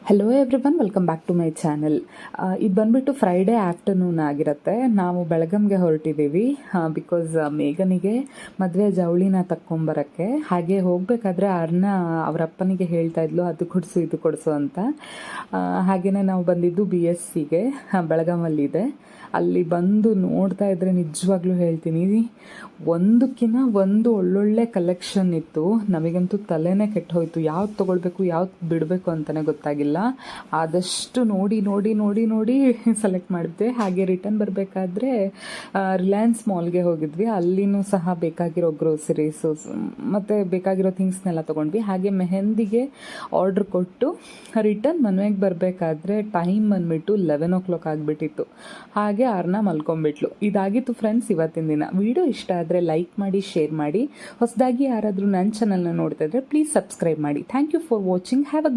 Hello everyone, welcome back to my channel. ಇದು ಬಂದ್ಬಿಟ್ಟು Friday afternoon ಆಗಿರುತ್ತೆ. ನಾವು ಬೆಳಗಂಗೆ ಹೊರಟಿದ್ದೀವಿ ಬಿಕಾಸ್ ಮೇಘನಿಗೆ ಮದುವೆ ಜವಳಿನ ತಕ್ಕೊಂಬರೋಕ್ಕೆ. ಹಾಗೆ ಹೋಗಬೇಕಾದ್ರೆ ಅವ್ರ ಅಪ್ಪನಿಗೆ ಹೇಳ್ತಾ ಇದ್ಲು ಅದು ಕೊಡಿಸು ಇದು ಕೊಡಿಸು ಅಂತ. ಹಾಗೆಯೇ ನಾವು ಬಂದಿದ್ದು BSCಗೆ, ಬೆಳಗಾಮಲ್ಲಿದೆ. ಅಲ್ಲಿ ಬಂದು ನೋಡ್ತಾ ಇದ್ರೆ ನಿಜವಾಗ್ಲೂ ಹೇಳ್ತೀನಿ, ಒಂದಕ್ಕಿಂತ ಒಂದು ಒಳ್ಳೊಳ್ಳೆ ಕಲೆಕ್ಷನ್ ಇತ್ತು. ನಮಗಂತೂ ತಲೆನೇ ಕೆಟ್ಟು ಹೋಯಿತು, ಯಾವ್ದು ತೊಗೊಳ್ಬೇಕು ಯಾವ್ದು ಬಿಡಬೇಕು ಅಂತಲೇ ಗೊತ್ತಾಗಿಲ್ಲ. ಆದಷ್ಟು ನೋಡಿ ನೋಡಿ ನೋಡಿ ನೋಡಿ ಸೆಲೆಕ್ಟ್ ಮಾಡಿದ್ದೆ. ಹಾಗೆ ರಿಟರ್ನ್ ಬರಬೇಕಾದ್ರೆ ರಿಲಯನ್ಸ್ ಮಾಲ್ಗೆ ಹೋಗಿದ್ವಿ. ಅಲ್ಲಿನೂ ಸಹ ಬೇಕಾಗಿರೋ ಗ್ರೋಸರೀಸು ಮತ್ತು ಬೇಕಾಗಿರೋ ಥಿಂಗ್ಸ್ನೆಲ್ಲ ತೊಗೊಂಡ್ವಿ. ಹಾಗೆ ಮೆಹಂದಿಗೆ ಆರ್ಡ್ರ್ ಕೊಟ್ಟು ರಿಟರ್ನ್ ಮನೆಗೆ ಬರಬೇಕಾದ್ರೆ ಟೈಮ್ ಬಂದುಬಿಟ್ಟು 11 o'clock ಆಗಿಬಿಟ್ಟಿತ್ತು. ಹಾಗೆ ಮಲ್ಕೊಂಡ್ಬಿಟ್ಲು. ಇದಾಗಿತ್ತು ಫ್ರೆಂಡ್ಸ್ ಇವತ್ತಿನ ದಿನ. ವಿಡಿಯೋ ಇಷ್ಟ ಆದರೆ ಲೈಕ್ ಮಾಡಿ, ಶೇರ್ ಮಾಡಿ. ಹೊಸದಾಗಿ ಯಾರಾದರೂ ನನ್ನ ಚಾನಲ್ನ ನೋಡ್ತಾ ಇದ್ರೆ ಪ್ಲೀಸ್ ಸಬ್ಸ್ಕ್ರೈಬ್ ಮಾಡಿ. Thank you for watching. Have a good